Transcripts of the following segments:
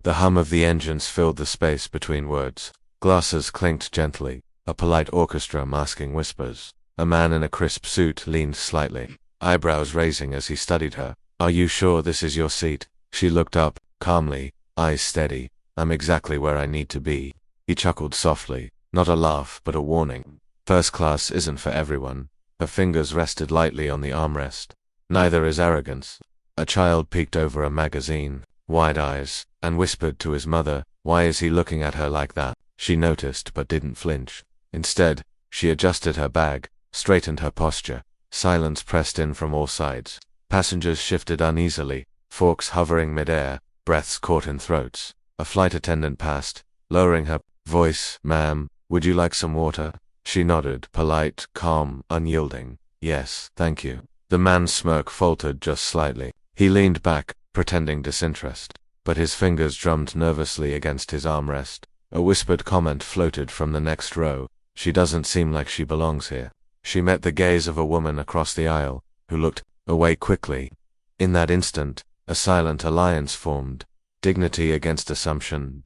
The hum of the engines filled the space between words. Glasses clinked gently, a polite orchestra masking whispers. A man in a crisp suit leaned slightly, eyebrows raising as he studied her. "Are you sure this is your seat?" She looked up, calmly, eyes steady. "I'm exactly where I need to be." He chuckled softly, not a laugh but a warning. "First class isn't for everyone." Her fingers rested lightly on the armrest. "Neither is Arrogance." A child peeked over a magazine, wide eyes, and whispered to his mother, "Why is he looking at her like that?" She noticed but didn't flinch. Instead, she adjusted her bag, straightened her posture. Silence pressed in from all sides. Passengers shifted uneasily, forks hovering midair, breaths caught in throats. A flight attendant passed, lowering her voice. "Ma'am, would you like some water?" She nodded, polite, calm, unyielding. "Yes, thank you." The man's smirk faltered just slightly. He leaned back, pretending disinterest, but his fingers drummed nervously against his armrest. A whispered comment floated from the next row. "She doesn't seem like she belongs here." She met the gaze of a woman across the aisle, who looked away quickly. In that instant, a silent alliance formed. Dignity against assumption,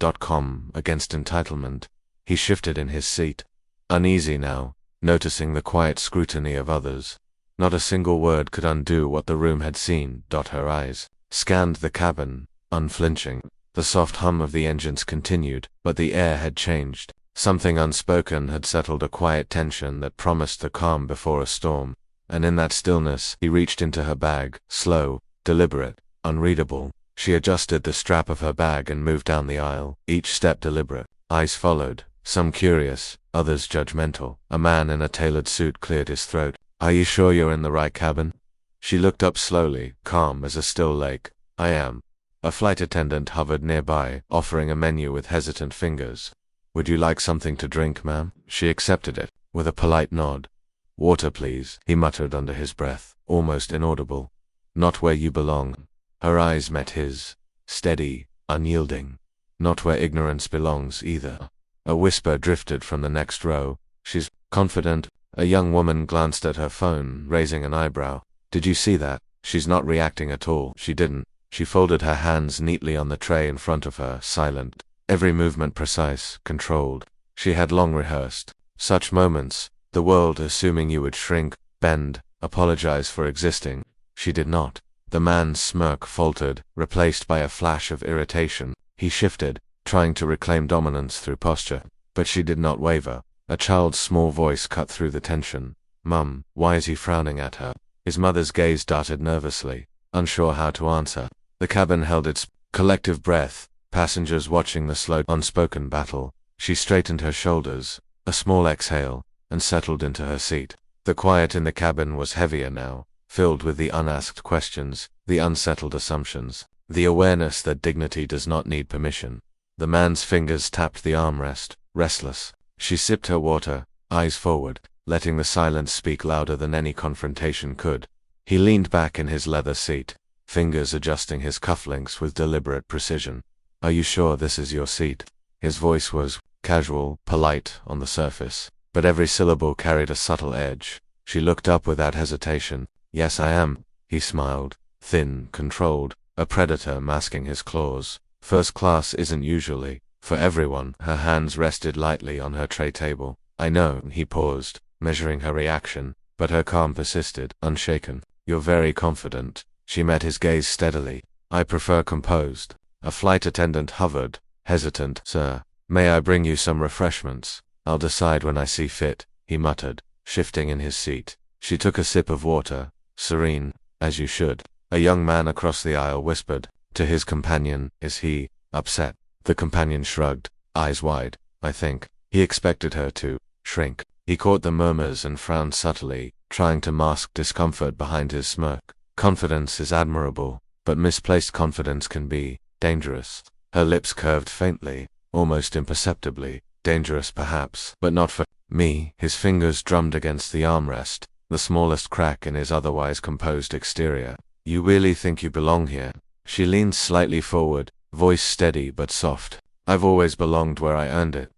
against entitlement. He shifted in his seat, uneasy now, noticing the quiet scrutiny of others. Not a single word could undo what the room had seen. Her eyes scanned the cabin, unflinching. The soft hum of the engines continued, but the air had changed. Something unspoken had settled, a quiet tension that promised the calm before a storm. And in that stillness, he reached into her bag, slow, deliberate, unreadable. She adjusted the strap of her bag and moved down the aisle, each step deliberate. Eyes followed, some curious, others judgmental. A man in a tailored suit cleared his throat. "Are you sure you're in the right cabin?" She looked up slowly, calm as a still lake. "I am." A flight attendant hovered nearby, offering a menu with hesitant fingers. "Would you like something to drink, ma'am?" She accepted it, with a polite nod. "Water, please," he muttered under his breath, almost inaudible. "Not where you belong." Her eyes met his, steady, unyielding. "Not where ignorance belongs, either." A whisper drifted from the next row. "She's confident." A young woman glanced at her phone, raising an eyebrow. "Did you see that? She's not reacting at all." She didn't. She folded her hands neatly on the tray in front of her, silent. Every movement precise, controlled. She had long rehearsed such moments, the world assuming you would shrink, bend, apologize for existing. She did not. The man's smirk faltered, replaced by a flash of irritation. He shifted, trying to reclaim dominance through posture. But she did not waver. A child's small voice cut through the tension. "Mum, why is he frowning at her?" His mother's gaze darted nervously, unsure how to answer. The cabin held its collective breath, passengers watching the slow, unspoken battle. She straightened her shoulders, a small exhale, and settled into her seat. The quiet in the cabin was heavier now, filled with the unasked questions, the unsettled assumptions, the awareness that dignity does not need permission. The man's fingers tapped the armrest, restless. She sipped her water, eyes forward, letting the silence speak louder than any confrontation could. He leaned back in his leather seat, fingers adjusting his cufflinks with deliberate precision. "Are you sure this is your seat?" His voice was casual, polite on the surface, but every syllable carried a subtle edge. She looked up without hesitation. "Yes, I am." He smiled, thin, controlled, a predator masking his claws. "First class isn't usually for everyone." Her hands rested lightly on her tray table. "I know." He paused, measuring her reaction, but her calm persisted, unshaken. "You're very confident." She met his gaze steadily. "I prefer composed." A flight attendant hovered, hesitant. "Sir, may I bring you some refreshments?" "I'll decide when I see fit," he muttered, shifting in his seat. She took a sip of water, serene, as you should. A young man across the aisle whispered to his companion, "Is he upset?" The companion shrugged, eyes wide. "I think." He expected her to shrink. He caught the murmurs and frowned subtly, trying to mask discomfort behind his smirk. Confidence is admirable, but misplaced confidence can be dangerous. Her lips curved faintly, almost imperceptibly. "Dangerous perhaps, but not for me." His fingers drummed against the armrest, the smallest crack in his otherwise composed exterior. "You really think you belong here?" She leaned slightly forward, voice steady but soft. "I've always belonged where I earned it."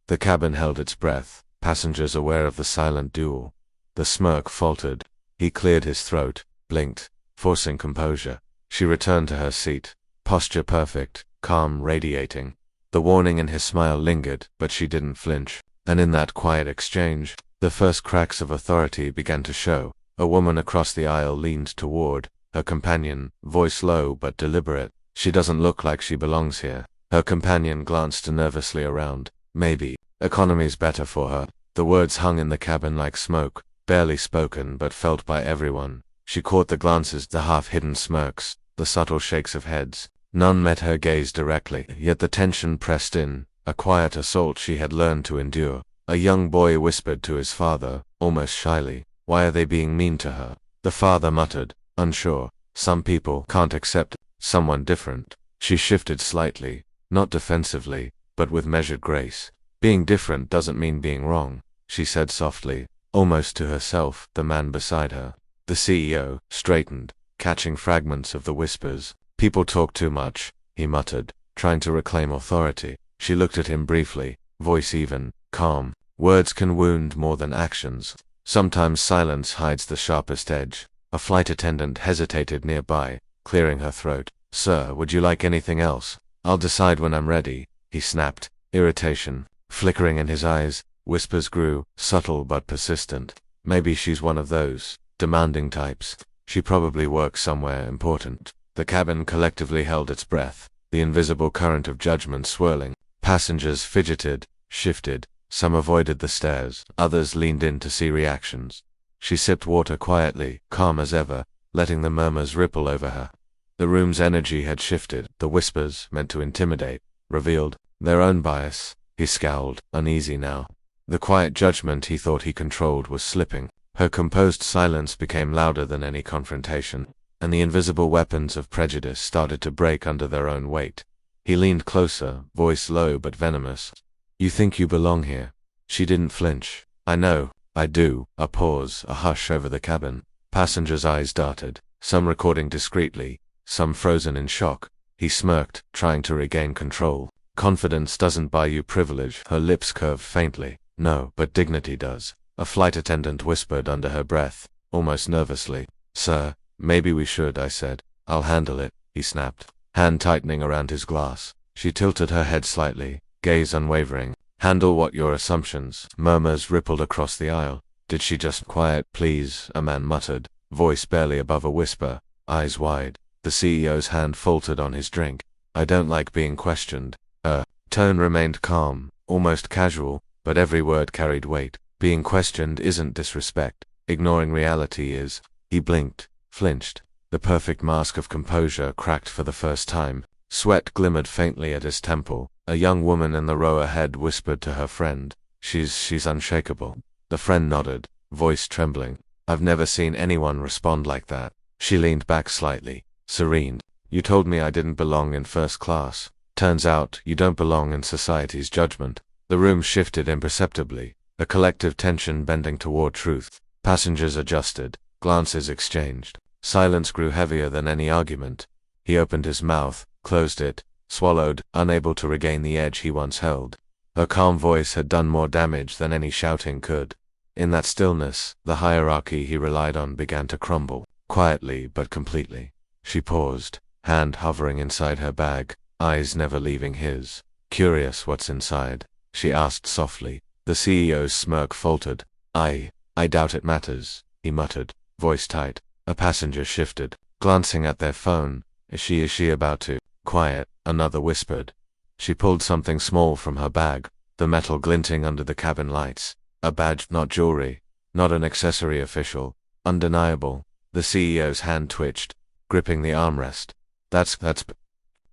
The cabin held its breath, passengers aware of the silent duel. The smirk faltered. He cleared his throat, blinked, forcing composure. She returned to her seat, posture perfect, calm radiating. The warning in his smile lingered, but she didn't flinch. And in that quiet exchange, the first cracks of authority began to show. A woman across the aisle leaned toward her companion, voice low but deliberate. She doesn't look like she belongs here. Her companion glanced nervously around. Maybe. Economy's better for her. The words hung in the cabin like smoke, barely spoken but felt by everyone. She caught the glances, the half-hidden smirks, the subtle shakes of heads. None met her gaze directly, yet the tension pressed in, a quiet assault she had learned to endure. A young boy whispered to his father, almost shyly, "Why are they being mean to her?" The father muttered, unsure, "Some people can't accept someone different." She shifted slightly, not defensively, but with measured grace. "Being different doesn't mean being wrong," she said softly, almost to herself. The man beside her, the CEO, straightened, catching fragments of the whispers. "People talk too much," he muttered, trying to reclaim authority. She looked at him briefly, voice even, calm. "Words can wound more than actions. Sometimes silence hides the sharpest edge." A flight attendant hesitated nearby, clearing her throat. "Sir, would you like anything else?" "I'll decide when I'm ready," he snapped, irritation flickering in his eyes. Whispers grew, subtle but persistent. "Maybe she's one of those demanding types. She probably works somewhere important." The cabin collectively held its breath, the invisible current of judgment swirling. Passengers fidgeted, shifted. Some avoided the stares, others leaned in to see reactions. She sipped water quietly, calm as ever, letting the murmurs ripple over her. The room's energy had shifted. The whispers, meant to intimidate, revealed their own bias. He scowled, uneasy now. The quiet judgment he thought he controlled was slipping. Her composed silence became louder than any confrontation, and the invisible weapons of prejudice started to break under their own weight. He leaned closer, voice low but venomous. "You think you belong here?" She didn't flinch. "I know, I do." A pause, a hush over the cabin. Passengers' eyes darted, some recording discreetly, some frozen in shock. He smirked, trying to regain control. "Confidence doesn't buy you privilege." Her lips curved faintly. "No, but dignity does." A flight attendant whispered under her breath, almost nervously. "Sir, maybe we should," I said. "I'll handle it," he snapped, hand tightening around his glass. She tilted her head slightly, gaze unwavering. "Handle what? Your assumptions?" Murmurs rippled across the aisle. "Did she just—" "Quiet, please," a man muttered, voice barely above a whisper, eyes wide. The CEO's hand faltered on his drink. "I don't like being questioned." Her tone remained calm, almost casual, but every word carried weight. "Being questioned isn't disrespect. Ignoring reality is." He blinked, flinched. The perfect mask of composure cracked for the first time. Sweat glimmered faintly at his temple. A young woman in the row ahead whispered to her friend, She's unshakable." The friend nodded, voice trembling. "I've never seen anyone respond like that." She leaned back slightly, serene. "You told me I didn't belong in first class. Turns out, you don't belong in society's judgment." The room shifted imperceptibly, a collective tension bending toward truth. Passengers adjusted, glances exchanged. Silence grew heavier than any argument. He opened his mouth, closed it, swallowed, unable to regain the edge he once held. Her calm voice had done more damage than any shouting could. In that stillness, the hierarchy he relied on began to crumble, quietly but completely. She paused, hand hovering inside her bag, eyes never leaving his. "Curious what's inside?" she asked softly. The CEO's smirk faltered. I doubt it matters," he muttered, voice tight. A passenger shifted, glancing at their phone. Is she about to?" "Quiet," another whispered. She pulled something small from her bag, the metal glinting under the cabin lights. A badge, not jewelry, not an accessory official, undeniable. The CEO's hand twitched, gripping the armrest. That's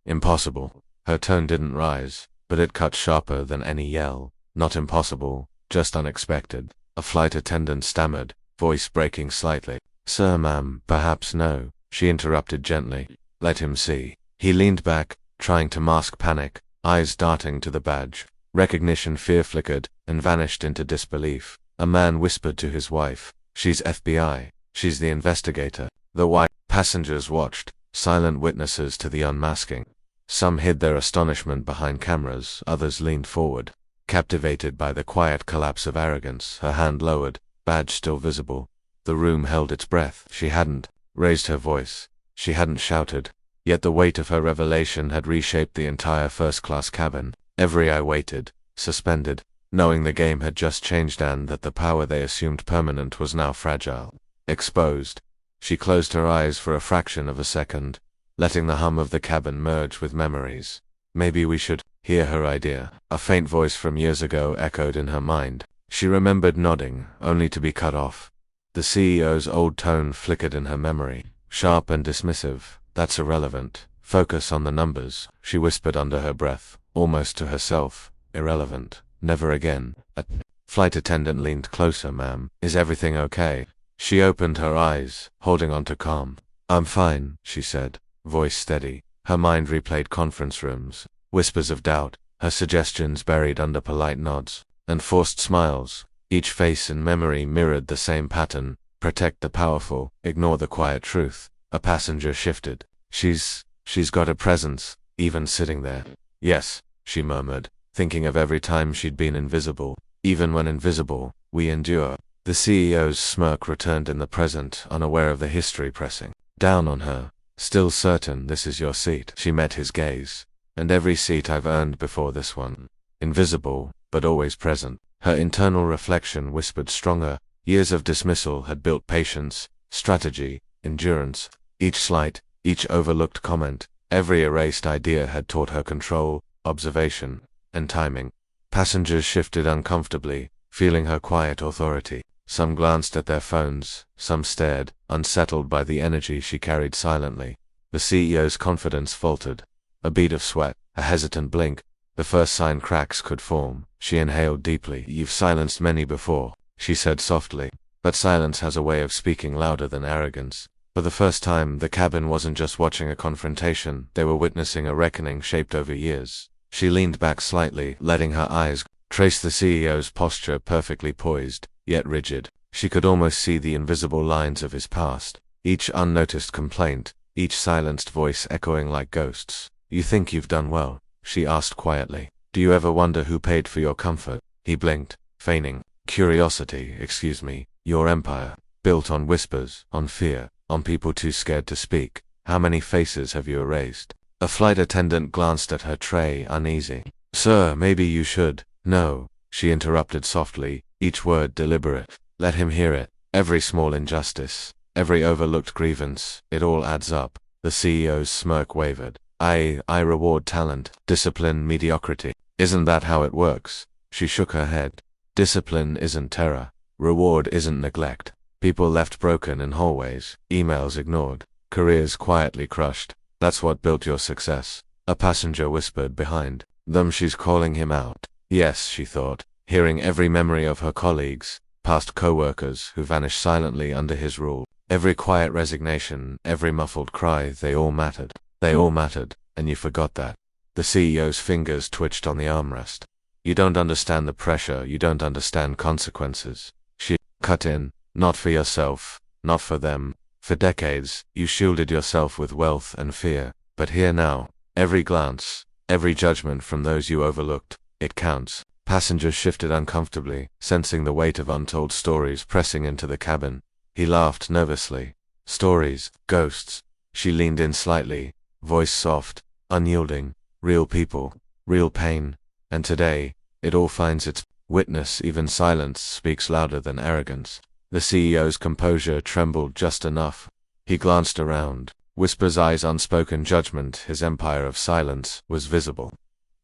impossible." Her tone didn't rise, but it cut sharper than any yell. "Not impossible, just unexpected." A flight attendant stammered, voice breaking slightly. "Sir, ma'am, perhaps no," she interrupted gently. "Let him see." He leaned back, trying to mask panic, eyes darting to the badge. Recognition fear flickered, and vanished into disbelief. A man whispered to his wife, "She's FBI. She's the investigator." The white passengers watched, silent witnesses to the unmasking. Some hid their astonishment behind cameras, others leaned forward, captivated by the quiet collapse of Arrogance. Her hand lowered, badge still visible. The room held its breath. She hadn't raised her voice. She hadn't shouted. Yet the weight of her revelation had reshaped the entire first-class cabin. Every eye waited, suspended, knowing the game had just changed and that the power they assumed permanent was now fragile. Exposed. She closed her eyes for a fraction of a second, letting the hum of the cabin merge with memories. Maybe we should hear her idea. A faint voice from years ago echoed in her mind. She remembered nodding, only to be cut off. The CEO's old tone flickered in her memory, sharp and dismissive. That's irrelevant. Focus on the numbers, she whispered under her breath, almost to herself. Irrelevant. Never again. A flight attendant leaned closer. Ma'am, is everything okay? She opened her eyes, holding on to calm. I'm fine, she said, voice steady. Her mind replayed conference rooms, whispers of doubt, her suggestions buried under polite nods, and forced smiles. Each face in memory mirrored the same pattern. Protect the powerful, ignore the quiet truth. A passenger shifted. She's got a presence, even sitting there. Yes, she murmured, thinking of every time she'd been invisible. Even when invisible, we endure. The CEO's smirk returned in the present, unaware of the history pressing down on her. Still certain this is your seat. She met his gaze. And every seat I've earned before this one. Invisible, but always present. Her internal reflection whispered stronger. Years of dismissal had built patience, strategy, endurance. Each slight, each overlooked comment, every erased idea had taught her control, observation, and timing. Passengers shifted uncomfortably, feeling her quiet authority. Some glanced at their phones, some stared, unsettled by the energy she carried silently. The CEO's confidence faltered. A bead of sweat, a hesitant blink, the first sign cracks could form. She inhaled deeply. You've silenced many before, she said softly. But silence has a way of speaking louder than arrogance. For the first time, the cabin wasn't just watching a confrontation, they were witnessing a reckoning shaped over years. She leaned back slightly, letting her eyes trace the CEO's posture, perfectly poised, yet rigid. She could almost see the invisible lines of his past, each unnoticed complaint, each silenced voice echoing like ghosts. You think you've done well? She asked quietly. Do you ever wonder who paid for your comfort? He blinked, feigning curiosity. Excuse me, your empire, built on whispers, on fear, on people too scared to speak. How many faces have you erased? A flight attendant glanced at her tray, uneasy. Sir, maybe you should. No, she interrupted softly, each word deliberate. Let him hear it. Every small injustice, every overlooked grievance, it all adds up. The CEO's smirk wavered. I reward talent, discipline, mediocrity. Isn't that how it works? She shook her head. Discipline isn't terror. Reward isn't neglect. People left broken in hallways, emails ignored, careers quietly crushed. That's what built your success. A passenger whispered behind them. She's calling him out. Yes, she thought, hearing every memory of her colleagues, past co-workers who vanished silently under his rule. Every quiet resignation, every muffled cry, they all mattered. They all mattered, and you forgot that. The CEO's fingers twitched on the armrest. You don't understand the pressure, you don't understand consequences. She cut in. Not for yourself, not for them. For decades, you shielded yourself with wealth and fear. But here now, every glance, every judgment from those you overlooked, it counts. Passengers shifted uncomfortably, sensing the weight of untold stories pressing into the cabin. He laughed nervously. Stories, ghosts. She leaned in slightly, voice soft, unyielding. Real people, real pain. And today, it all finds its witness. Even silence speaks louder than arrogance. The CEO's composure trembled just enough. He glanced around. Whisper's eyes, unspoken judgment, his empire of silence, was visible.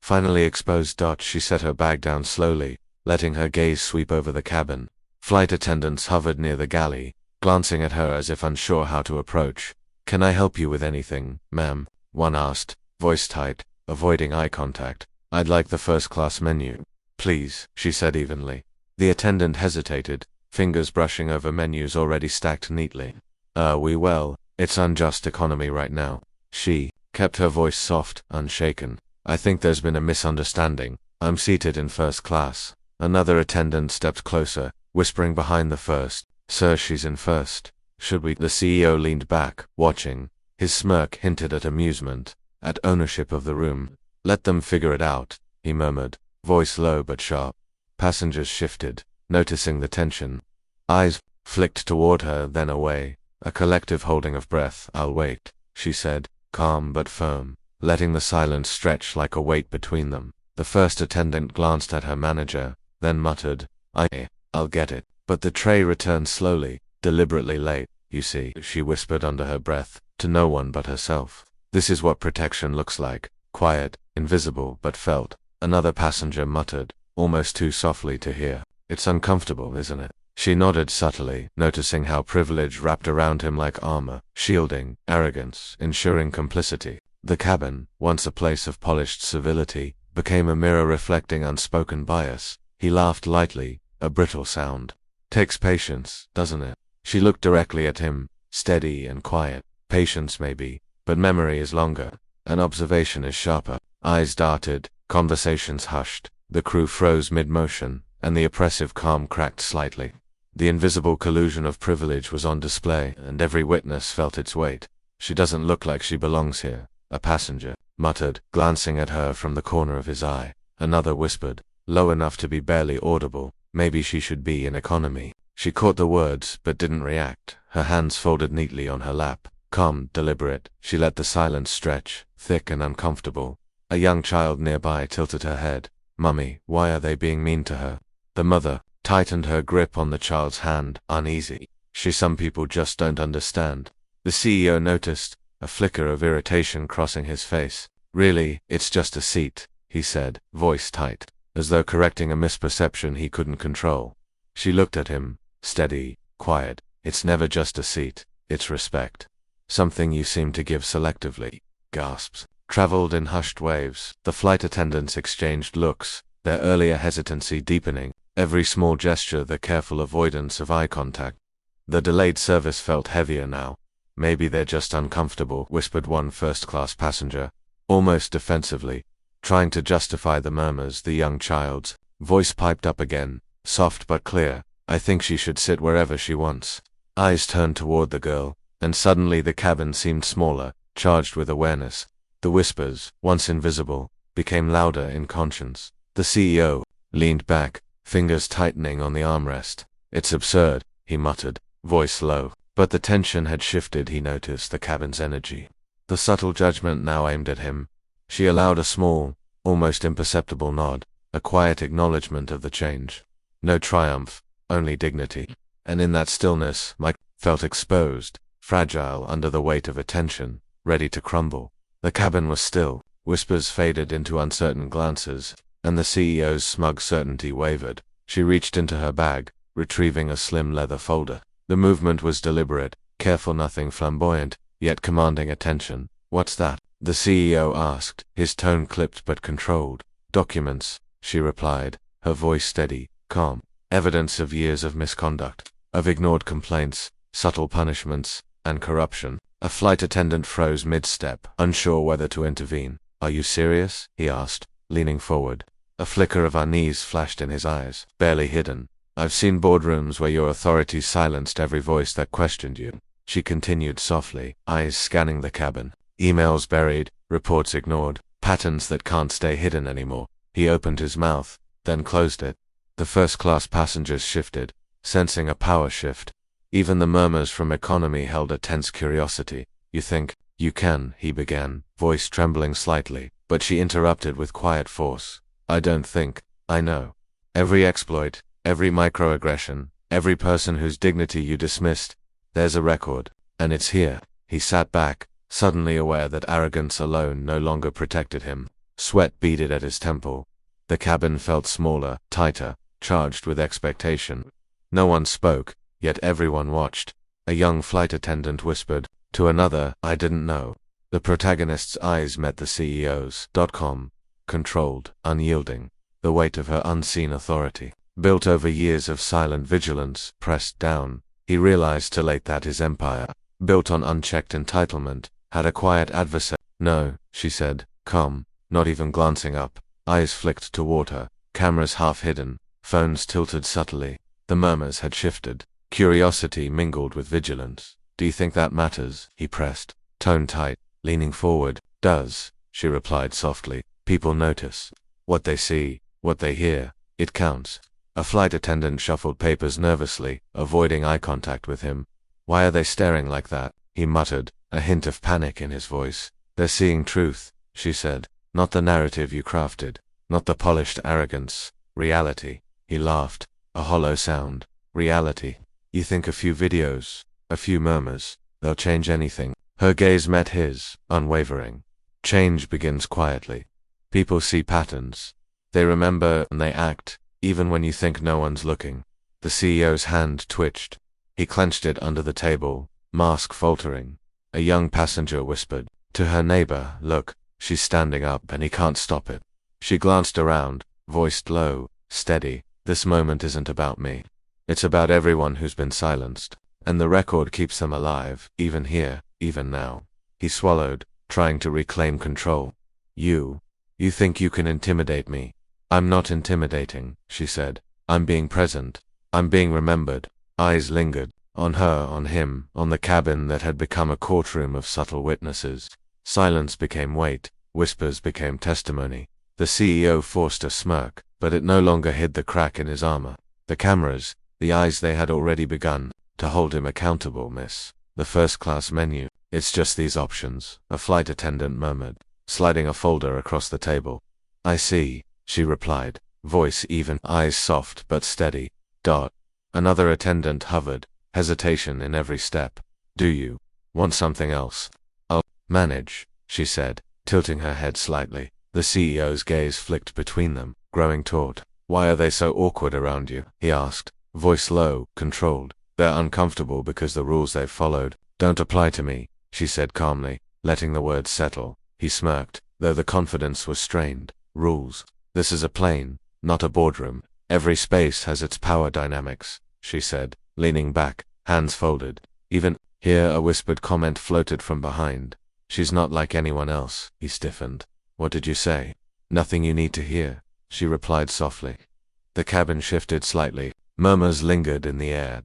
Finally exposed. She set her bag down slowly, letting her gaze sweep over the cabin. Flight attendants hovered near the galley, glancing at her as if unsure how to approach. Can I help you with anything, ma'am? One asked, voice tight, avoiding eye contact. I'd like the first-class menu. Please, she said evenly. The attendant hesitated, fingers brushing over menus already stacked neatly. It's unjust economy right now. She kept her voice soft, unshaken. I think there's been a misunderstanding. I'm seated in first class. Another attendant stepped closer, whispering behind the first. Sir, she's in first. Should we? The CEO leaned back, watching. His smirk hinted at amusement, at ownership of the room. Let them figure it out, he murmured, voice low but sharp. Passengers shifted, noticing the tension. Eyes flicked toward her, then away. A collective holding of breath. I'll wait, she said, calm but firm, letting the silence stretch like a weight between them. The first attendant glanced at her manager, then muttered, I'll get it. But the tray returned slowly, deliberately late. You see, she whispered under her breath, to no one but herself. This is what protection looks like. Quiet, invisible, but felt. Another passenger muttered, almost too softly to hear. It's uncomfortable, isn't it? She nodded subtly, noticing how privilege wrapped around him like armor, shielding, arrogance, ensuring complicity. The cabin, once a place of polished civility, became a mirror reflecting unspoken bias. He laughed lightly, a brittle sound. Takes patience, doesn't it? She looked directly at him, steady and quiet. Patience maybe, but memory is longer, and observation is sharper. Eyes darted, conversations hushed, the crew froze mid-motion, and the oppressive calm cracked slightly. The invisible collusion of privilege was on display, and every witness felt its weight. She doesn't look like she belongs here, a passenger muttered, glancing at her from the corner of his eye. Another whispered, low enough to be barely audible, maybe she should be in economy. She caught the words, but didn't react, her hands folded neatly on her lap. Calm, deliberate, she let the silence stretch, thick and uncomfortable. A young child nearby tilted her head. Mummy, why are they being mean to her? The mother tightened her grip on the child's hand, uneasy. Some people just don't understand. The CEO noticed, a flicker of irritation crossing his face. Really, it's just a seat, he said, voice tight, as though correcting a misperception he couldn't control. She looked at him, steady, quiet. It's never just a seat, it's respect. Something you seem to give selectively. Gasps traveled in hushed waves. The flight attendants exchanged looks, their earlier hesitancy deepening, every small gesture the careful avoidance of eye contact. The delayed service felt heavier now. Maybe they're just uncomfortable, whispered one first-class passenger, almost defensively, trying to justify the murmurs. The young child's voice piped up again, soft but clear. I think she should sit wherever she wants. Eyes turned toward the girl, and suddenly the cabin seemed smaller, charged with awareness. The whispers, once invisible, became louder in conscience. The CEO leaned back, fingers tightening on the armrest. It's absurd, he muttered, voice low. But the tension had shifted. He noticed the cabin's energy. The subtle judgment now aimed at him. She allowed a small, almost imperceptible nod, a quiet acknowledgement of the change. No triumph, only dignity. And in that stillness, Mike felt exposed, fragile under the weight of attention, ready to crumble. The cabin was still, whispers faded into uncertain glances, and the CEO's smug certainty wavered. She reached into her bag, retrieving a slim leather folder. The movement was deliberate, careful, nothing flamboyant, yet commanding attention. What's that? The CEO asked, his tone clipped but controlled. Documents, she replied, her voice steady, calm. Evidence of years of misconduct, of ignored complaints, subtle punishments, and corruption. A flight attendant froze mid-step, unsure whether to intervene. Are you serious? He asked, leaning forward. A flicker of unease flashed in his eyes, barely hidden. I've seen boardrooms where your authority silenced every voice that questioned you. She continued softly, eyes scanning the cabin. Emails buried, reports ignored, patterns that can't stay hidden anymore. He opened his mouth, then closed it. The first-class passengers shifted, sensing a power shift. Even the murmurs from economy held a tense curiosity. You think, you can, he began, voice trembling slightly, but she interrupted with quiet force. I don't think, I know. Every exploit, every microaggression, every person whose dignity you dismissed, there's a record, and it's here. He sat back, suddenly aware that arrogance alone no longer protected him. Sweat beaded at his temple. The cabin felt smaller, tighter, charged with expectation. No one spoke, yet everyone watched. A young flight attendant whispered to another, I didn't know. The protagonist's eyes met the CEO's. Controlled, unyielding. The weight of her unseen authority, built over years of silent vigilance, pressed down. He realized too late that his empire, built on unchecked entitlement, had a quiet adversary. No, she said, calm, not even glancing up. Eyes flicked toward her, cameras half hidden, phones tilted subtly. The murmurs had shifted. Curiosity mingled with vigilance. Do you think that matters? He pressed, tone tight, leaning forward. Does, she replied softly. People notice. What they see, what they hear, it counts. A flight attendant shuffled papers nervously, avoiding eye contact with him. Why are they staring like that? He muttered, a hint of panic in his voice. They're seeing truth, she said. Not the narrative you crafted. Not the polished arrogance. Reality. He laughed. A hollow sound. Reality. You think a few videos, a few murmurs, they'll change anything? Her gaze met his, unwavering. Change begins quietly. People see patterns. They remember and they act, even when you think no one's looking. The CEO's hand twitched. He clenched it under the table, mask faltering. A young passenger whispered to her neighbor, "Look, she's standing up and he can't stop it." She glanced around, voiced low, steady, "This moment isn't about me. It's about everyone who's been silenced. And the record keeps them alive, even here, even now." He swallowed, trying to reclaim control. You think you can intimidate me? I'm not intimidating, she said. I'm being present. I'm being remembered. Eyes lingered. On her, on him, on the cabin that had become a courtroom of subtle witnesses. Silence became weight. Whispers became testimony. The CEO forced a smirk, but it no longer hid the crack in his armor. The cameras, the eyes, they had already begun to hold him accountable, miss. The first-class menu. It's just these options, a flight attendant murmured, sliding a folder across the table. I see, she replied, voice even, eyes soft but steady. Dot. Another attendant hovered, hesitation in every step. Do you want something else? I'll manage, she said, tilting her head slightly. The CEO's gaze flicked between them, growing taut. Why are they so awkward around you? He asked, voice low, controlled. They're uncomfortable because the rules they've followed don't apply to me, she said calmly, letting the words settle. He smirked, though the confidence was strained. Rules. This is a plane, not a boardroom. Every space has its power dynamics, she said, leaning back, hands folded. Even here a whispered comment floated from behind. She's not like anyone else, he stiffened. What did you say? Nothing you need to hear, she replied softly. The cabin shifted slightly. Murmurs lingered in the air.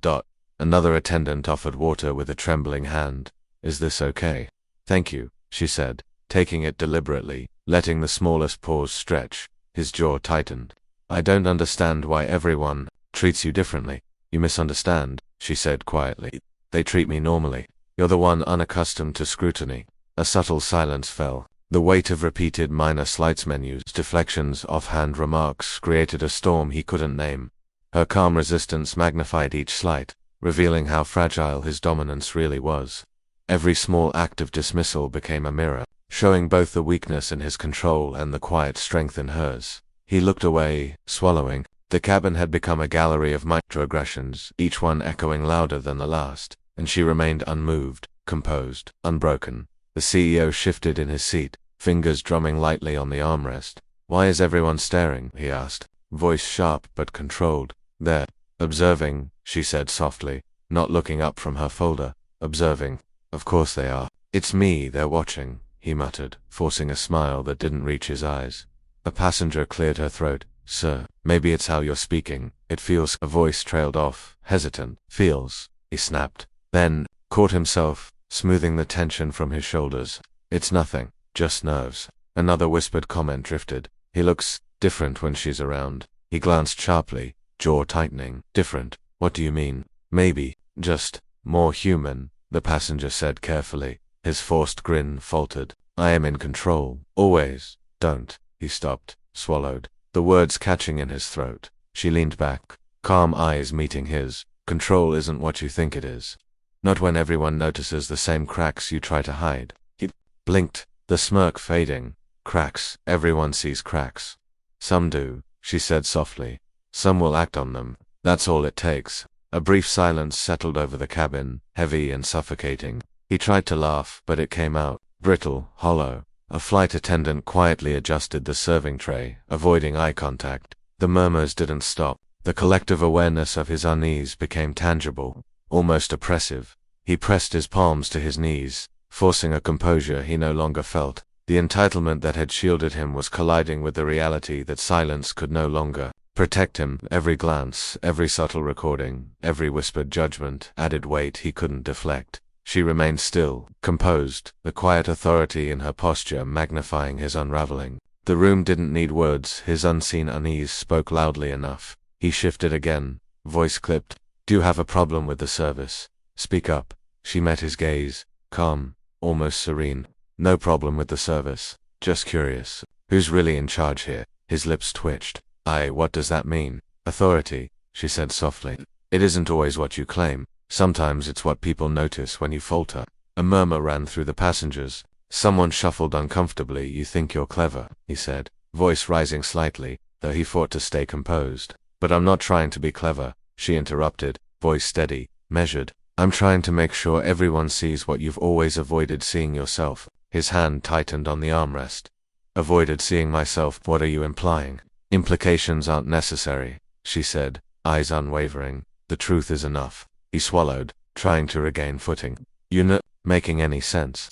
Another attendant offered water with a trembling hand. Is this okay? Thank you, she said, taking it deliberately, letting the smallest pause stretch. His jaw tightened. I don't understand why everyone treats you differently. You misunderstand, she said quietly. They treat me normally. You're the one unaccustomed to scrutiny. A subtle silence fell. The weight of repeated minor slights, menus, deflections, offhand remarks created a storm he couldn't name. Her calm resistance magnified each slight, revealing how fragile his dominance really was. Every small act of dismissal became a mirror, showing both the weakness in his control and the quiet strength in hers. He looked away, swallowing. The cabin had become a gallery of microaggressions, each one echoing louder than the last, and she remained unmoved, composed, unbroken. The CEO shifted in his seat, fingers drumming lightly on the armrest. Why is everyone staring? He asked, voice sharp but controlled. They're observing, she said softly, not looking up from her folder. Observing. Of course they are. It's me they're watching, he muttered, forcing a smile that didn't reach his eyes. A passenger cleared her throat. Sir, maybe it's how you're speaking. It feels. A voice trailed off, hesitant. Feels, he snapped. Then, caught himself, smoothing the tension from his shoulders. It's nothing, just nerves. Another whispered comment drifted. He looks different when she's around. He glanced sharply, jaw tightening. Different? What do you mean? Maybe, just more human, the passenger said carefully. His forced grin faltered. I am in control. Always. Don't. He stopped, swallowed, the words catching in his throat. She leaned back, calm eyes meeting his. Control isn't what you think it is. Not when everyone notices the same cracks you try to hide. He blinked, the smirk fading. Cracks. Everyone sees cracks. Some do, she said softly. Some will act on them. That's all it takes. A brief silence settled over the cabin, heavy and suffocating. He tried to laugh, but it came out, brittle, hollow. A flight attendant quietly adjusted the serving tray, avoiding eye contact. The murmurs didn't stop. The collective awareness of his unease became tangible, almost oppressive. He pressed his palms to his knees, forcing a composure he no longer felt. The entitlement that had shielded him was colliding with the reality that silence could no longer protect him. Every glance, every subtle recording, every whispered judgment added weight he couldn't deflect. She remained still, composed, the quiet authority in her posture magnifying his unraveling. The room didn't need words. His unseen unease spoke loudly enough. He shifted again, voice clipped. Do you have a problem with the service? Speak up. She met his gaze, calm, almost serene. No problem with the service. Just curious. Who's really in charge here? His lips twitched. What does that mean? Authority, she said softly. It isn't always what you claim. Sometimes it's what people notice when you falter. A murmur ran through the passengers. Someone shuffled uncomfortably. You think you're clever, he said, voice rising slightly, though he fought to stay composed. But I'm not trying to be clever, she interrupted, voice steady, measured. I'm trying to make sure everyone sees what you've always avoided seeing yourself. His hand tightened on the armrest. Avoided seeing myself? What are you implying? Implications aren't necessary, she said, eyes unwavering. The truth is enough. He swallowed, trying to regain footing. You're not making any sense.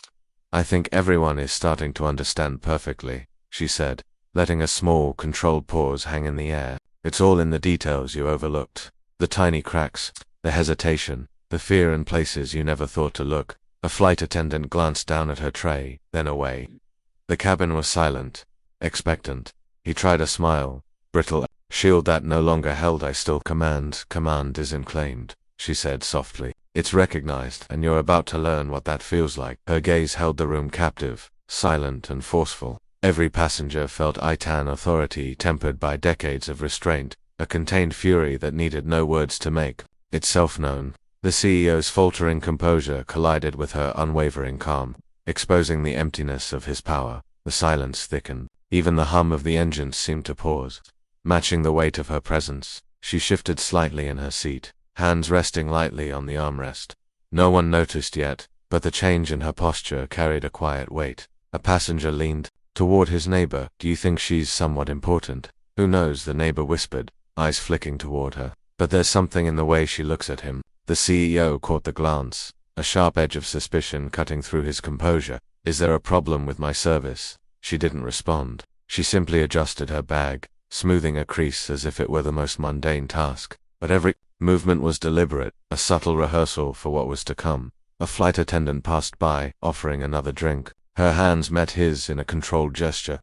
I think everyone is starting to understand perfectly, she said, letting a small, controlled pause hang in the air. It's all in the details you overlooked. The tiny cracks, the hesitation, the fear in places you never thought to look. A flight attendant glanced down at her tray, then away. The cabin was silent, expectant. He tried a smile, brittle. Shield that no longer held. I still command. Command isn't claimed, she said softly. It's recognized, and you're about to learn what that feels like. Her gaze held the room captive, silent and forceful. Every passenger felt Itan authority tempered by decades of restraint, a contained fury that needed no words to make itself known. The CEO's faltering composure collided with her unwavering calm, exposing the emptiness of his power. The silence thickened. Even the hum of the engines seemed to pause, matching the weight of her presence. She shifted slightly in her seat, hands resting lightly on the armrest. No one noticed yet, but the change in her posture carried a quiet weight. A passenger leaned toward his neighbor. Do you think she's somewhat important? Who knows, the neighbor whispered, eyes flicking toward her. But there's something in the way she looks at him. The CEO caught the glance, a sharp edge of suspicion cutting through his composure. Is there a problem with my service? She didn't respond. She simply adjusted her bag, smoothing a crease as if it were the most mundane task. But every movement was deliberate, a subtle rehearsal for what was to come. A flight attendant passed by, offering another drink. Her hands met his in a controlled gesture.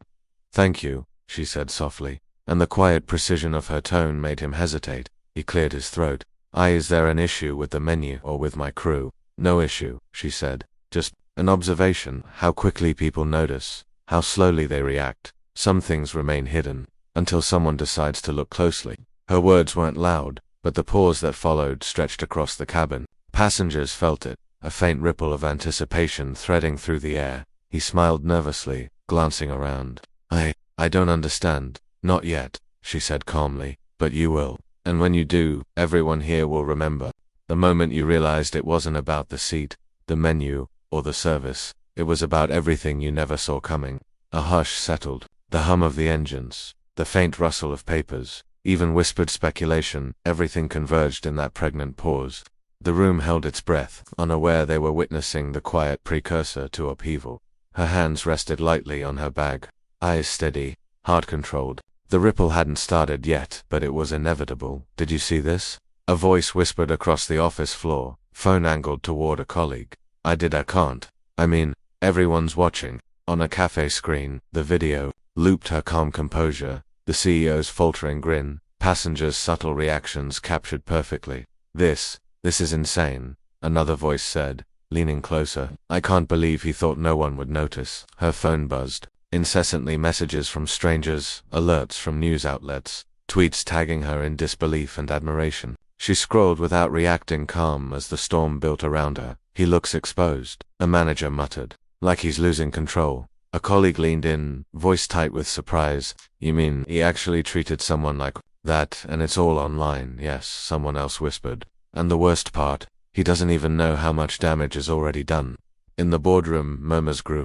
Thank you, she said softly, and the quiet precision of her tone made him hesitate. He cleared his throat. Is there an issue with the menu or with my crew? No issue, she said. Just an observation, how quickly people notice, how slowly they react. Some things remain hidden, until someone decides to look closely. Her words weren't loud, but the pause that followed stretched across the cabin. Passengers felt it, a faint ripple of anticipation threading through the air. He smiled nervously, glancing around. I don't understand. Not yet, she said calmly, but you will. And when you do, everyone here will remember. The moment you realized it wasn't about the seat, the menu, or the service. It was about everything you never saw coming. A hush settled. The hum of the engines, the faint rustle of papers, even whispered speculation, everything converged in that pregnant pause. The room held its breath, unaware they were witnessing the quiet precursor to upheaval. Her hands rested lightly on her bag, eyes steady, heart controlled. The ripple hadn't started yet, but it was inevitable. Did you see this? A voice whispered across the office floor, phone angled toward a colleague. I can't. I mean, everyone's watching. On a cafe screen, the video looped her calm composure, the CEO's faltering grin, passengers' subtle reactions captured perfectly. This is insane, another voice said, leaning closer. I can't believe he thought no one would notice. Her phone buzzed. Incessantly messages from strangers, alerts from news outlets, tweets tagging her in disbelief and admiration. She scrolled without reacting, calm as the storm built around her. He looks exposed, a manager muttered. Like he's losing control. A colleague leaned in, voice tight with surprise. You mean he actually treated someone like that, and it's all online? Yes, someone else whispered. And the worst part, he doesn't even know how much damage is already done. In the boardroom, murmurs grew.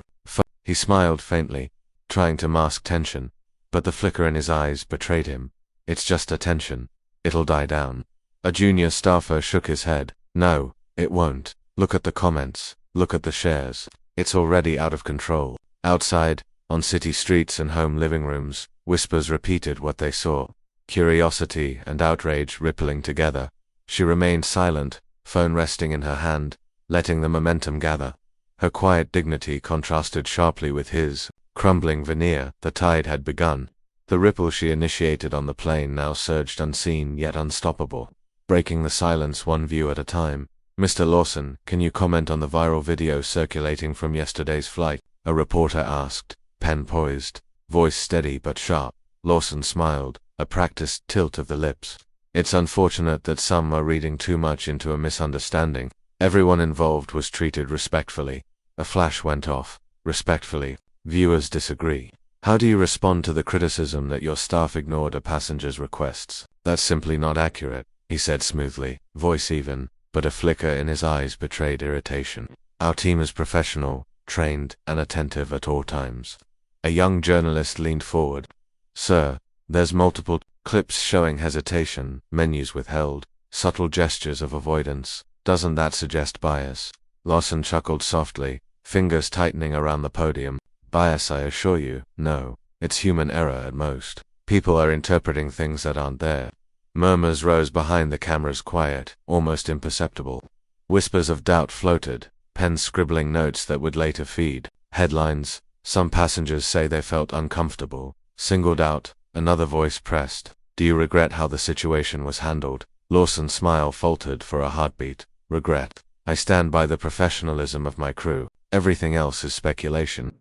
He smiled faintly, trying to mask tension, but the flicker in his eyes betrayed him. It's just a tension. It'll die down. A junior staffer shook his head. No, it won't. Look at the comments. Look at the shares. It's already out of control. Outside, on city streets and home living rooms, whispers repeated what they saw. Curiosity and outrage rippling together. She remained silent, phone resting in her hand, letting the momentum gather. Her quiet dignity contrasted sharply with his crumbling veneer. The tide had begun. The ripple she initiated on the plane now surged unseen yet unstoppable, breaking the silence one view at a time. Mr. Lawson, can you comment on the viral video circulating from yesterday's flight? a reporter asked, pen poised, voice steady but sharp. Lawson smiled, a practiced tilt of the lips. It's unfortunate that some are reading too much into a misunderstanding. Everyone involved was treated respectfully. A flash went off. Respectfully. Viewers disagree. How do you respond to the criticism that your staff ignored a passenger's requests? That's simply not accurate, he said smoothly, voice even, but a flicker in his eyes betrayed irritation. Our team is professional, trained, and attentive at all times. A young journalist leaned forward. Sir, there's multiple clips showing hesitation, menus withheld, subtle gestures of avoidance. Doesn't that suggest bias? Lawson chuckled softly, fingers tightening around the podium. Bias, I assure you, no. It's human error at most. People are interpreting things that aren't there. Murmurs rose behind the camera's quiet, almost imperceptible. Whispers of doubt floated, pens scribbling notes that would later feed. Headlines. Some passengers say they felt uncomfortable. Singled out, another voice pressed. Do you regret how the situation was handled? Lawson's smile faltered for a heartbeat. Regret. I stand by the professionalism of my crew. Everything else is speculation.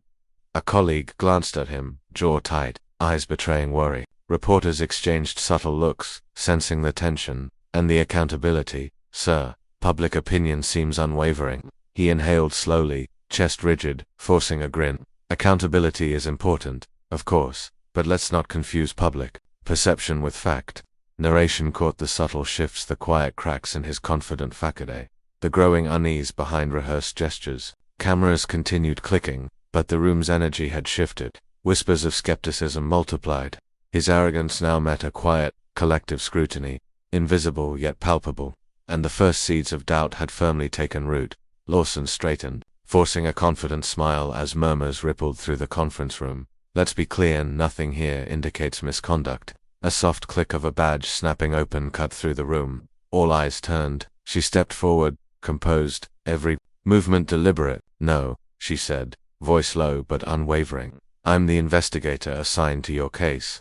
A colleague glanced at him, jaw tight, eyes betraying worry. Reporters exchanged subtle looks, sensing the tension, and the accountability. Sir, public opinion seems unwavering. He inhaled slowly, chest rigid, forcing a grin. Accountability is important, of course, but let's not confuse public perception with fact. Narration caught the subtle shifts, the quiet cracks in his confident facade, the growing unease behind rehearsed gestures. Cameras continued clicking, but the room's energy had shifted. Whispers of skepticism multiplied. His arrogance now met a quiet, collective scrutiny, invisible yet palpable, and the first seeds of doubt had firmly taken root. Lawson straightened, forcing a confident smile as murmurs rippled through the conference room. Let's be clear, nothing here indicates misconduct. A soft click of a badge snapping open cut through the room. All eyes turned. She stepped forward, composed, every movement deliberate. No, she said, voice low but unwavering. I'm the investigator assigned to your case.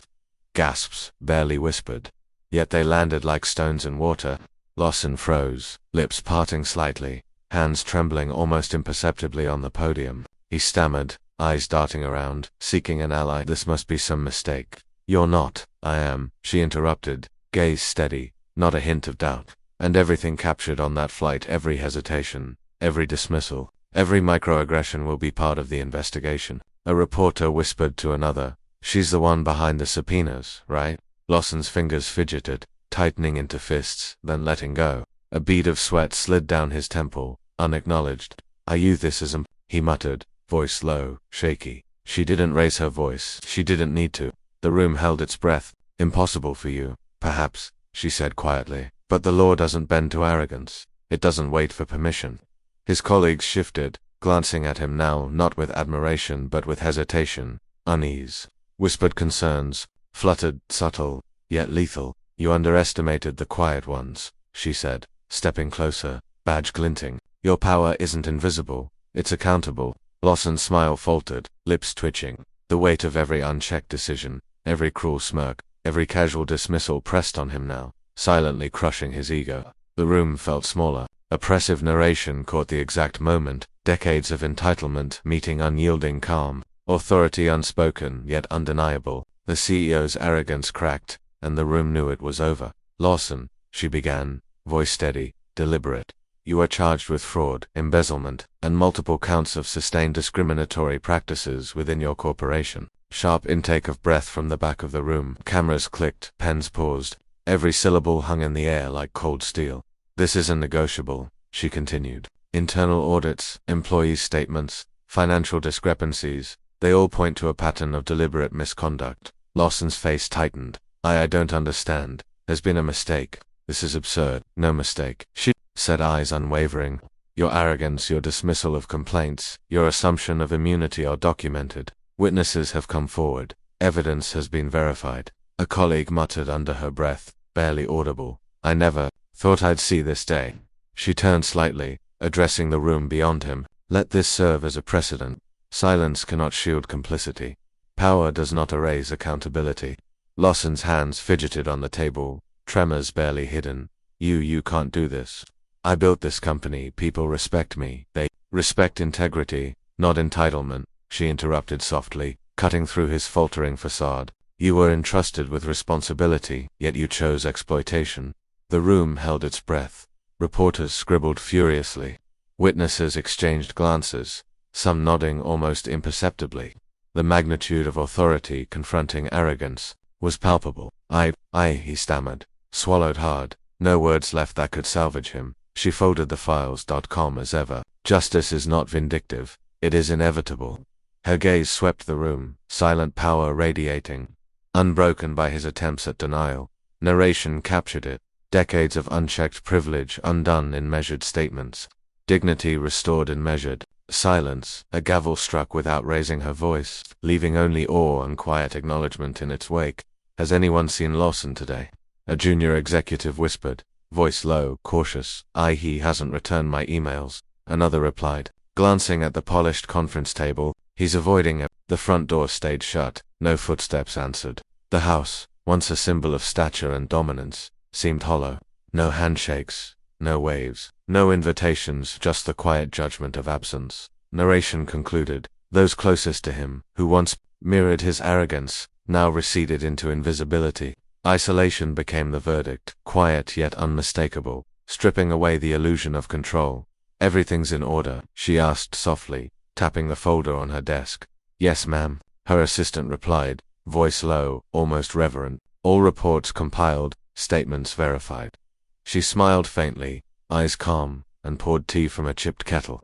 Gasps, barely whispered. Yet they landed like stones in water. Lawson froze, lips parting slightly, hands trembling almost imperceptibly on the podium. He stammered, eyes darting around, seeking an ally. This must be some mistake. You're not. I am, she interrupted, gaze steady, not a hint of doubt. And everything captured on that flight, every hesitation, every dismissal, every microaggression will be part of the investigation. A reporter whispered to another, she's the one behind the subpoenas, right? Lawson's fingers fidgeted, tightening into fists, then letting go. A bead of sweat slid down his temple, unacknowledged. Are you this as he muttered, voice low, shaky. She didn't raise her voice, she didn't need to. The room held its breath. Impossible for you, perhaps, she said quietly, but the law doesn't bend to arrogance. It doesn't wait for permission. His colleagues shifted, glancing at him now not with admiration but with hesitation, unease. Whispered concerns, fluttered, subtle, yet lethal. You underestimated the quiet ones, she said, stepping closer, badge glinting. Your power isn't invisible, it's accountable. Lawson's smile faltered, lips twitching. The weight of every unchecked decision, every cruel smirk, every casual dismissal pressed on him now, silently crushing his ego. The room felt smaller. Oppressive narration caught the exact moment, decades of entitlement meeting unyielding calm, authority unspoken yet undeniable. The CEO's arrogance cracked, and the room knew it was over. Lawson, she began, voice steady, deliberate. You are charged with fraud, embezzlement, and multiple counts of sustained discriminatory practices within your corporation. Sharp intake of breath from the back of the room. Cameras clicked, pens paused. Every syllable hung in the air like cold steel. This isn't negotiable, she continued. Internal audits, employee statements, financial discrepancies, they all point to a pattern of deliberate misconduct. Lawson's face tightened. I don't understand. There's been a mistake. This is absurd. No mistake, she said, eyes unwavering. Your arrogance, your dismissal of complaints, your assumption of immunity are documented. Witnesses have come forward. Evidence has been verified. A colleague muttered under her breath, barely audible. I never thought I'd see this day. She turned slightly, addressing the room beyond him. Let this serve as a precedent. Silence cannot shield complicity. Power does not erase accountability. Lawson's hands fidgeted on the table, tremors barely hidden. You can't do this. I built this company, people respect me. They respect integrity, not entitlement. she interrupted softly, cutting through his faltering facade. You were entrusted with responsibility, yet you chose exploitation. The room held its breath. Reporters scribbled furiously. Witnesses exchanged glances, some nodding almost imperceptibly. The magnitude of authority confronting arrogance was palpable. He stammered, swallowed hard. No words left that could salvage him. She folded the files. Calm as ever. Justice is not vindictive. It is inevitable. Her gaze swept the room, silent power radiating. Unbroken by his attempts at denial, narration captured it. Decades of unchecked privilege undone in measured statements. Dignity restored in measured silence. A gavel struck without raising her voice, leaving only awe and quiet acknowledgement in its wake. Has anyone seen Lawson today? A junior executive whispered, voice low, cautious. He hasn't returned my emails. Another replied, glancing at the polished conference table. He's avoiding it. The front door stayed shut. No footsteps answered. The house, once a symbol of stature and dominance, seemed hollow. No handshakes, no waves, no invitations, just the quiet judgment of absence. Narration concluded. Those closest to him, who once mirrored his arrogance, now receded into invisibility. Isolation became the verdict, quiet yet unmistakable, stripping away the illusion of control. Everything's in order, she asked softly, tapping the folder on her desk. Yes, ma'am, her assistant replied, voice low, almost reverent. All reports compiled, statements verified. She smiled faintly, eyes calm, and poured tea from a chipped kettle.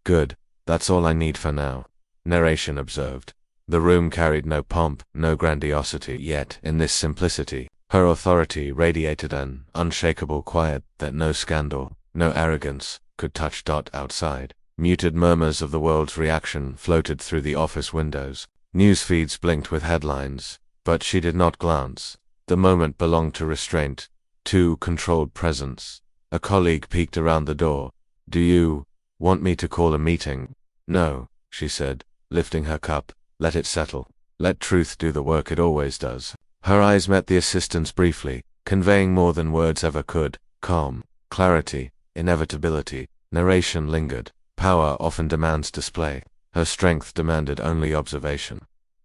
Good, that's all I need for now, narration observed. The room carried no pomp, no grandiosity, yet, in this simplicity, her authority radiated an unshakable quiet that no scandal, no arrogance, could touch. Outside, muted murmurs of the world's reaction floated through the office windows. News feeds blinked with headlines, but she did not glance. The moment belonged to restraint, to controlled presence. A colleague peeked around the door. Do you want me to call a meeting? No, she said, lifting her cup. Let it settle. Let truth do the work it always does. Her eyes met the assistant's briefly, conveying more than words ever could. Calm, clarity, inevitability. Narration lingered. Power often demands display. Her strength demanded only observation.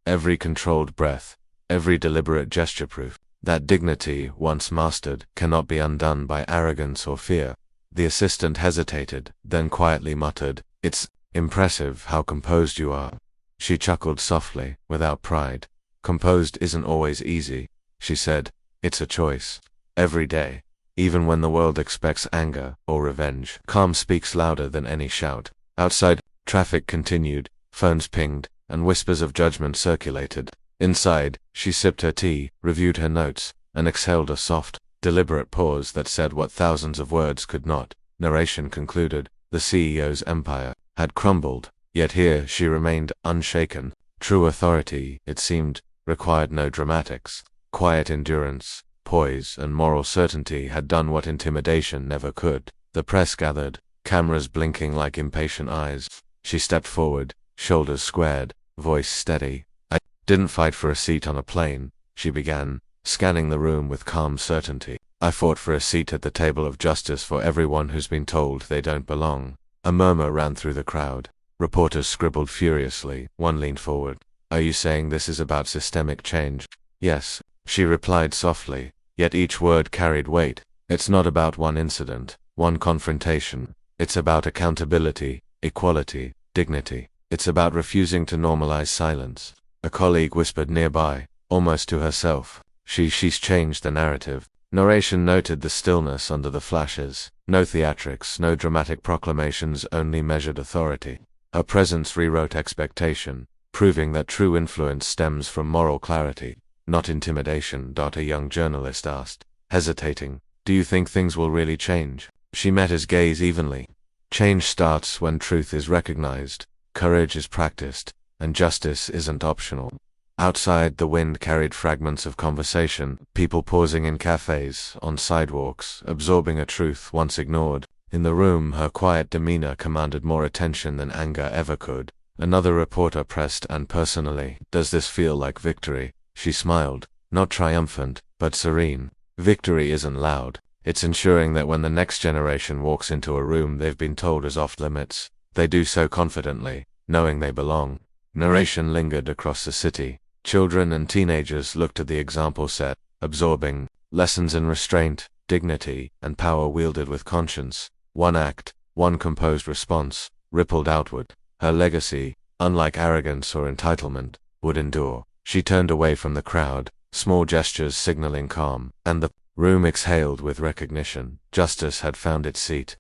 Every controlled breath, every deliberate gesture proof that dignity, once mastered, cannot be undone by arrogance or fear. The assistant hesitated, then quietly muttered, It's impressive how composed you are. She chuckled softly, without pride. Composed isn't always easy, she said. It's a choice. Every day. Even when the world expects anger or revenge, calm speaks louder than any shout. Outside, traffic continued, phones pinged, and whispers of judgment circulated. Inside, she sipped her tea, reviewed her notes, and exhaled a soft, deliberate pause that said what thousands of words could not. Narration concluded. The CEO's empire had crumbled, yet here she remained unshaken. True authority, it seemed, required no dramatics. Quiet endurance, poise, and moral certainty had done what intimidation never could. The press gathered, cameras blinking like impatient eyes. She stepped forward, shoulders squared, voice steady. I didn't fight for a seat on a plane, she began, scanning the room with calm certainty. I fought for a seat at the table of justice for everyone who's been told they don't belong. A murmur ran through the crowd. Reporters scribbled furiously. One leaned forward. Are you saying this is about systemic change? Yes, she replied softly, yet each word carried weight. It's not about one incident, one confrontation. It's about accountability, equality, dignity. It's about refusing to normalize silence. A colleague whispered nearby, almost to herself. She's changed the narrative. Narration noted the stillness under the flashes. No theatrics, no dramatic proclamations, only measured authority. Her presence rewrote expectation, proving that true influence stems from moral clarity, not intimidation. A young journalist asked, hesitating, do you think things will really change? She met his gaze evenly. Change starts when truth is recognized, courage is practiced, and justice isn't optional. Outside, the wind carried fragments of conversation, people pausing in cafes, on sidewalks, absorbing a truth once ignored. In the room, her quiet demeanor commanded more attention than anger ever could. Another reporter pressed, and personally, does this feel like victory? She smiled, not triumphant, but serene. Victory isn't loud. It's ensuring that when the next generation walks into a room they've been told is off limits, they do so confidently, knowing they belong. Narration lingered across the city. Children and teenagers looked at the example set, absorbing lessons in restraint, dignity, and power wielded with conscience. One act, one composed response, rippled outward. Her legacy, unlike arrogance or entitlement, would endure. She turned away from the crowd, small gestures signaling calm, and the room exhaled with recognition. Justice had found its seat.